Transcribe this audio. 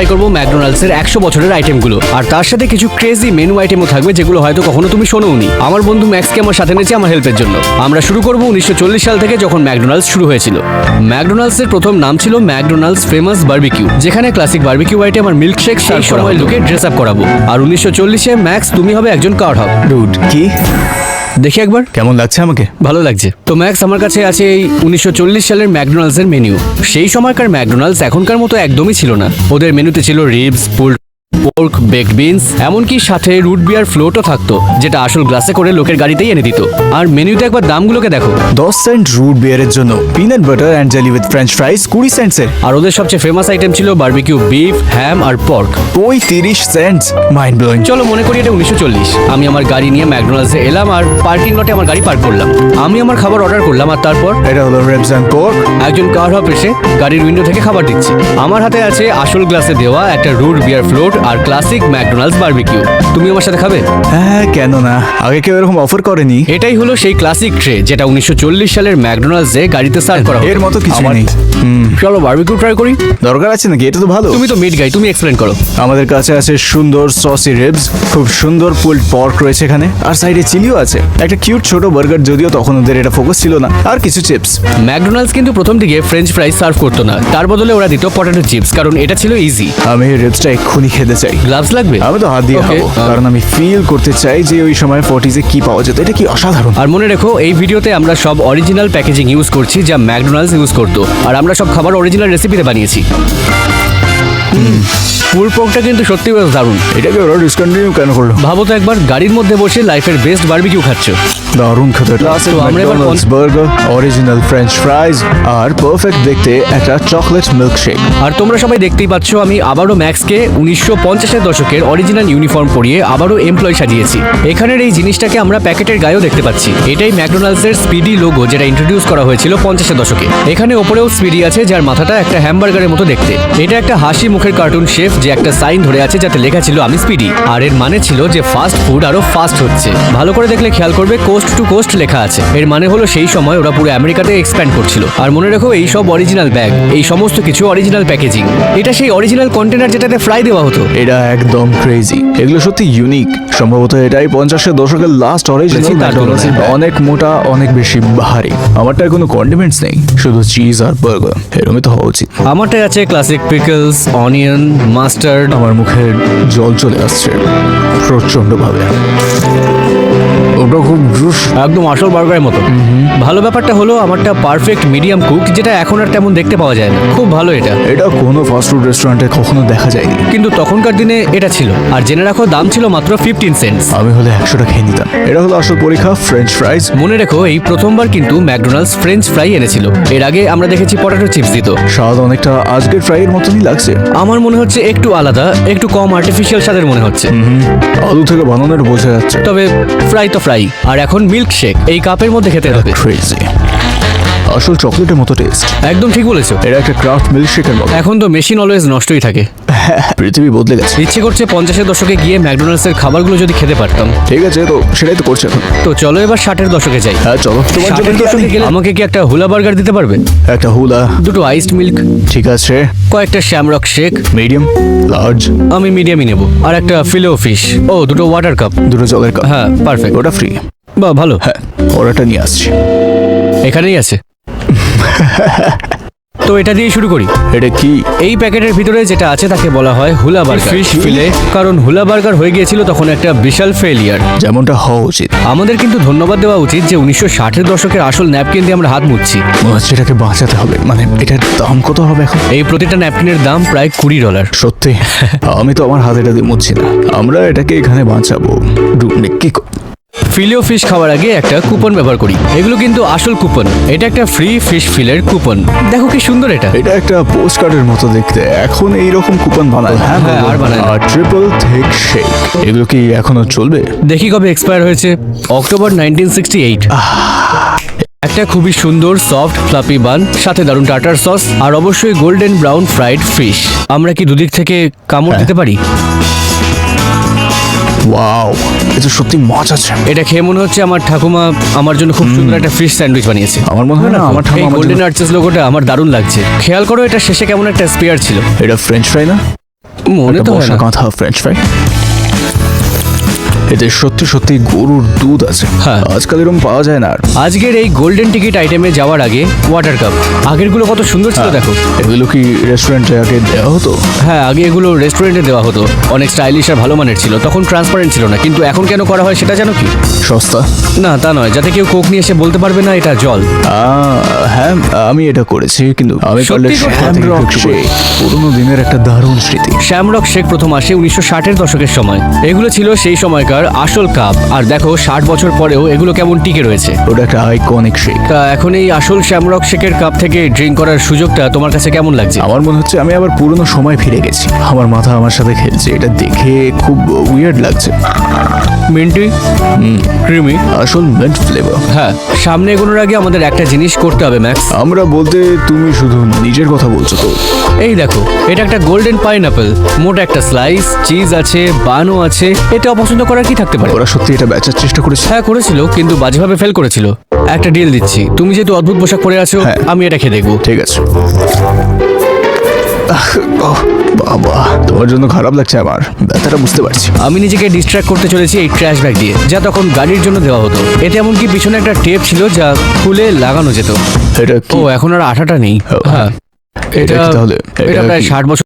Try করবো ম্যাকডোনাল্ডসের 100 বছরের আইটেমগুলো, আর তার সাথে কিছু ক্রেজি মেনু আইটেমও থাকবে যেগুলো হয়তো কখনো তুমি শোনোওনি। আমার বন্ধু ম্যাক্সকে আমার সাথে এনেছে আমার হেল্পের জন্য। আমরা শুরু করবো 1940 সাল থেকে, যখন ম্যাকডোনাল্ডস শুরু হয়েছিল। ম্যাকডোনাল্ডসের প্রথম নাম ছিল ম্যাকডোনাল্ডস ফেমাস বারবিকিউ, যেখানে ক্লাসিক বারবিকিউ আইটেম আর মিল্কশেক সেই সময় লোকে ড্রেস আপ করাবো। আর 1940-এ ম্যাক্স তুমি হবে একজন কার্ড হক। ডুড কি দেখি একবার কেমন লাগছে আমাকে? ভালো লাগছে তো ম্যাক্স। আমার কাছে আছে এই 1940 সালের ম্যাকডোনাল্ডসের মেনু। সেই সময়কার ম্যাকডোনাল্ডস এখনকার মতো একদমই ছিল না। ওদের মেনুতে ছিল ribs, pulled pork, baked beans, এমনকি সাথে রুট বিয়ার ফ্লোটও থাকতো, যেটা আসল গ্লাসে করে লোকের গাড়িতেই এনে দিত। আর মেনুতে একবার দামগুলোকে দেখো। 10 সেন্ট রুট বিয়ারের জন্য peanut butter and jelly with French ফ্রাইজ 20 সেন্টসের। আর ওদের সবচেয়ে ফেমাস আইটেম ছিল বারবিকিউ বিফ, হ্যাম আর পর্ক। ওই 30 সেন্টস, মাইন্ড ব্লোয়িং। চলো মনে করি এটা 1940। আমি আমার গাড়ি নিয়ে ম্যাকডোনাল্ডসে এলাম আর পার্কিং লটে আমার গাড়ি পার্ক করলাম। আমি আমার খাবার অর্ডার করলাম আর তারপর এটা হলো রিবস অ্যান্ড পোর্ক। একজন কার হপ এসে গাড়ির উইন্ডো থেকে খাবার দিচ্ছে। আমার হাতে আছে আসল গ্লাসে দেওয়া একটা রুট বিয়ার ফ্লোট আর ক্লাসিক ম্যাকডোনাল্ডস বারবিকিউ। তুমি আমার সাথে খাবে? হ্যাঁ, কেন না? আগে কেউ এরকম অফার করেনি। এটাই হলো সেই ক্লাসিক ট্রে যেটা 1940 সালের ম্যাকডোনাল্ডসে গাড়িতে সার্ভ করা হতো। এর মতো কিছু নেই। চলো বারবিকিউ ট্রাই করি। দরকার আছে নাকি? এটা তো ভালো। তুমি তো মিট গাই, তুমি এক্সপ্লেন করো। আমাদের কাছে আছে সুন্দর সসি রিবস, খুব সুন্দর পুলড পর্ক রয়েছে এখানে, আর সাইডে চিলিও আছে। একটা কিউট ছোট বার্গার, যদিও তখন ওদের এটা ফোকাস ছিল না, আর কিছু চিপস। ম্যাকডোনাল্ডস কিন্তু প্রথম দিকে ফ্রেঞ্চ ফ্রাইজ সার্ভ করতো না, তার বদলে ওরা দিত পটেটো চিপস, কারণ এটা ছিল ইজি। আমি এই রিবসটা এক্ষুনি খেতে চাই। গ্লাভস লাগবে? আমি তো হাত দিয়ে Okay, খাবো, কারণ আমি ফিল করতে চাই যে ওই সময় 40s-এ কি পাওয়া যেত। এটা কি অসাধারণ। আর মনে রেখো এই ভিডিওতে আমরা সব অরিজিনাল প্যাকেজিং ইউজ করছি যা ম্যাকডোনাল্ডস ইউজ করতো, আর আমরা সব খাবার অরিজিনাল রেসিপিতে বানিয়েছি। পুলড পোর্কটা কিন্তু সত্যি বেশ দারুণ। এটাকে ওরা ডিসকন্টিনিউ কেন করলো? ভাবো তো একবার, গাড়ির মধ্যে বসে লাইফের বেস্ট বারবিকিউ খাচ্ছ। দারুণ খেতে। ক্লাসিক আমরা এবার McDonald's burger, original French fries, আর পারফেক্ট দেখতে একটা চকলেট মিল্কশেক। আর তোমরা সবাই দেখতেই পাচ্ছ আমি আবারও ম্যাক্সকে 1950-এর দশকের অরিজিনাল ইউনিফর্ম পরিয়ে আবারও এমপ্লয় সাজিয়েছি। এখানের এই জিনিসটাকে আমরা প্যাকেটের গায়েও দেখতে পাচ্ছি। এটাই ম্যাকডোনাল্ডসের স্পিডি লোগো, যেটা ইন্ট্রোডিউস করা হয়েছিল 50-এর দশকে। এখানে ওপরেও স্পিডি আছে, যার মাথাটা একটা হ্যামবার্গারের মতো দেখতে। এটা একটা হাসি মুখের কার্টুন শেফ যে একটা সাইন ধরে আছে যাতে লেখা ছিল আমি স্পিডি, আর এর মানে ছিল যে ফাস্ট ফুড আরো ফাস্ট হচ্ছে। ভালো করে দেখলে খেয়াল করবে কোস্ট টু কোস্ট লেখা আছে। এর মানে হলো সেই সময় ওরা পুরো আমেরিকাতে এক্সপ্যান্ড করছিল। আর মনে রেখো এই সব অরিজিনাল ব্যাগ, এই সমস্ত কিছু অরিজিনাল প্যাকেজিং। এটা সেই অরিজিনাল কন্টেনার যেটাতে ফ্রাই দেওয়া হতো। এটা একদম ক্রেজি। এগুলো সত্যি ইউনিক। সম্ভবত এটাই 50-এর দশকের লাস্ট অরিজিনাল ম্যাকডোনাল্ডস। অনেক মোটা, অনেক বেশি ভারী। আমারটায় কোনো কন্ডিমেন্টস নেই, শুধু চিজ আর বার্গার। এরকমই তো হওয়া উচিত। আমারটাই আছে ক্লাসিক পিকলস, অনিয়ন, মাস্টার্ড। আমার মুখে জল চলে আসছে প্রচন্ড ভাবে। ওটা খুব জুস, একদম আসল বার্গারের মতো। ভালো ব্যাপারটা হলো আমারটা পারফেক্ট মিডিয়াম কুক, যেটা এখন আর তেমন দেখতে পাওয়া যায় না। খুব ভালো এটা। এটা কোনো ফাস্ট ফুড রেস্টুরেন্টে কখনো দেখা যায়নি, কিন্তু তখনকার দিনে এটা ছিল। আর জেনে রাখো দাম ছিল মাত্র 15 সেন্টস। আমি হলে 100টা খেয়ে নিতাম। এটা হলো আসল পরীক্ষা, ফ্রেঞ্চ ফ্রাইজ। মনে রেখো এই প্রথমবার কিন্তু ম্যাকডোনাল্ডস ফ্রেঞ্চ ফ্রাই এনেছিল। এর আগে আমরা দেখেছি পটেটো চিপস দিত। স্বাদ অনেকটা আজকের ফ্রাইয়ের মতনই লাগছে। আমার মনে হচ্ছে একটু আলাদা, একটু কম আর্টিফিশিয়াল স্বাদের মনে হচ্ছে। আলু থেকে বানানোর বোঝা যাচ্ছে। তবে ফ্রাই তো ফ্রাই। আর এখন মিল্ক শেক এই কাপের মধ্যে খেতে হবে। ক্রেজি, আসল চকলেটের মতো টেস্ট। একদম ঠিক বলেছো। এটা একটা ক্রাফট মিল্কশেকের মতো। এখন তো মেশিন অলওয়েজ নষ্টই থাকে। পৃথিবী বদলে গেছে। ইচ্ছে করছে 50-এর দশকে গিয়ে ম্যাকডোনাল্ডসের খাবারগুলো যদি খেতে পারতাম। ঠিক আছে, তো সেটাই তো করছে এখন। তো চলো এবার 60-এর দশকে যাই। হ্যাঁ চলো। তোমার জন্য 60-এর কি দশকে আনি? গেলে আমাকে কি একটা হুলা বার্গার দিতে পারবে? একটা হুলা, দুটো আইসড মিল্ক, ঠিক আছে। কয়েকটা শ্যামরক শেক। Medium, large. আমি মিডিয়ামই নেব। আর একটা ফিলেও ফিশ। ও, দুটো ওয়াটার কাপ। দুটো জলের কাপ। হ্যাঁ, পারফেক্ট। ওটা ফ্রি। বাহ, ভালো। হ্যাঁ, অর্ডারটা নিয়ে আসছি। এখানেই আছে। তো এটা দিয়ে শুরু করি। এটা কি? এই প্যাকেটের ভিতরে যেটা আছে তাকে বলা হয় হুলা বার্গার ফিশ ফিলে, কারণ হুলা বার্গার হয়ে গিয়েছিল তখন একটা বিশাল ফেলিয়ার। যেমনটা হওয়া উচিত। আমাদের কিন্তু ধন্যবাদ দেওয়া উচিত যে 1960-এর দশকের আসল ন্যাপকিন দিয়ে আমরা হাত মুছছি। মনে হচ্ছে এটাকে বাঁচাতে হবে। মানে এটার দাম কত হবে এখন? এই প্রতিটা ন্যাপকিনের দাম প্রায় $20। সত্যি? আমি তো আমার হাতে এটা দিয়ে মুছছি না। আমরা এটাকে এখানে বাঁচাবো। কি ফিলেও ফিশ খাওয়ার আগে একটা কুপন ব্যবহার করি। এগুলো কিন্তু আসল কুপন। এটা একটা ফ্রি ফিশ ফিলের কুপন। দেখো কি সুন্দর এটা। এটা একটা পোস্ট কার্ডের মতো দেখতে। এখন এইরকম কুপন বানায়। হ্যাঁ, আর বানায়। আর ট্রিপল থিক শেক, এগুলো কি এখনো চলবে? দেখি কবে এক্সপায়ার হয়েছে। অক্টোবর 1968। একটা খুবই সুন্দর সফট ফ্লাপি বান, সাথে দারুণ টাটার সস, আর অবশ্যই গোল্ডেন ব্রাউন ফ্রাইড ফিশ। আমরা কি দুদিক থেকে কামড় দিতে পারি? ওয়াও, এটা সত্যি মজা আছে। এটা খেয়ে মনে হচ্ছে আমার ঠাকুমা আমার জন্য খুব সুন্দর একটা ফিশ স্যান্ডউইচ বানিয়েছে। আমার মনে হয় না আমার ঠাকুমা আমার গোল্ডেন জন্য- আর্চেস লোগোটা আমার দারুণ লাগছে। খেয়াল করো এটা শেষে কেমন একটা স্পেয়ার ছিল। এটা ফ্রেঞ্চ ফ্রাই না? মনে একটা তো হয় বসা না। কাঁথা ফ্রেঞ্চ ফ্রাই। এতে সত্যি সত্যি গরুর দুধ আছে। হ্যাঁ। আজকাল এরকম পাওয়া যায় না আর। আজকের এই গোল্ডেন টিকিট আইটেমে যাওয়ার আগে ওয়াটার কাপ, আগেরগুলো কত সুন্দর ছিল দেখো। এগুলো কি রেস্টুরেন্টে আগে দেওয়া হতো? হ্যাঁ, আগে এগুলো রেস্টুরেন্টে দেওয়া হতো, অনেক স্টাইলিশ আর ভালো মানের ছিল, তখন ট্রান্সপারেন্ট ছিল না। কিন্তু এখন কেন করা হয় সেটা জানো কি? সস্তা? না তা নয়, যাতে কেউ কোক নিয়ে এসে বলতে পারবে না এটা জল। হ্যাঁ, আমি এটা করেছি, কিন্তু আমি পারলে সত্যি কথা থেকে শ্যামরক একটু শেক, পুরোনো দিনের একটা দারুণ স্মৃতি। শ্যামরক শেক প্রথম আসে 1960-এর দশকের সময়। এগুলো ছিল সেই সময়কার আসল কাপ, আর দেখো 60 বছর পরেও এগুলো কেমন টিকে রয়েছে। ওটা একটা আইকনিক শেক। তা এখন এই আসল শ্যামরক শেকের কাপ থেকে ড্রিঙ্ক করার সুযোগটা তোমার কাছে কেমন লাগছে? আমার মনে হচ্ছে আমি আবার পুরোনো সময় ফিরে গেছি। আমার মাথা আমার সাথে খেলছে, এটা দেখে খুব উইয়ার্ড লাগছে। Minty, creamy. আসল মিন্ট ফ্লেভার। হ্যাঁ, সামনে এগোনোর আগে আমাদের একটা জিনিস করতে হবে ম্যাক্স। আমরা বলতে তুমি শুধু নিজের কথা বলছো তো? এই দেখো, এটা একটা গোল্ডেন পাইনাপল, মোটা একটা স্লাইস, চিজ আছে, বানও আছে। এটা অপছন্দ করার কি থাকতে পারে? ওরা সত্যি এটা বেচার চেষ্টা করেছে? হ্যাঁ করেছিল, কিন্তু বাজেভাবে ফেল করেছিল। একটা ডিল দিচ্ছি, তুমি যেহেতু অদ্ভুত পোশাক পরে আছো, হ্যাঁ। আমি এটা খেয়ে দেখবো। ঠিক আছে। বাবা, তোমার জন্য খারাপ লাগছে আমার, ব্যথাটা বুঝতে পারছি। আমি নিজেকে ডিস্ট্র্যাক্ট করতে চলেছি এই ট্র্যাশ ব্যাগ দিয়ে, যা তখন গাড়ির জন্য দেওয়া হতো। এতে এমনকি পিছনে একটা টেপ ছিল যা খুলে লাগানো যেত। এটা কি? ও, এখন আর আঠাটা নেই। ও, হ্যাঁ, এটা কি তাহলে? এটা প্রায় কি? 60 বছর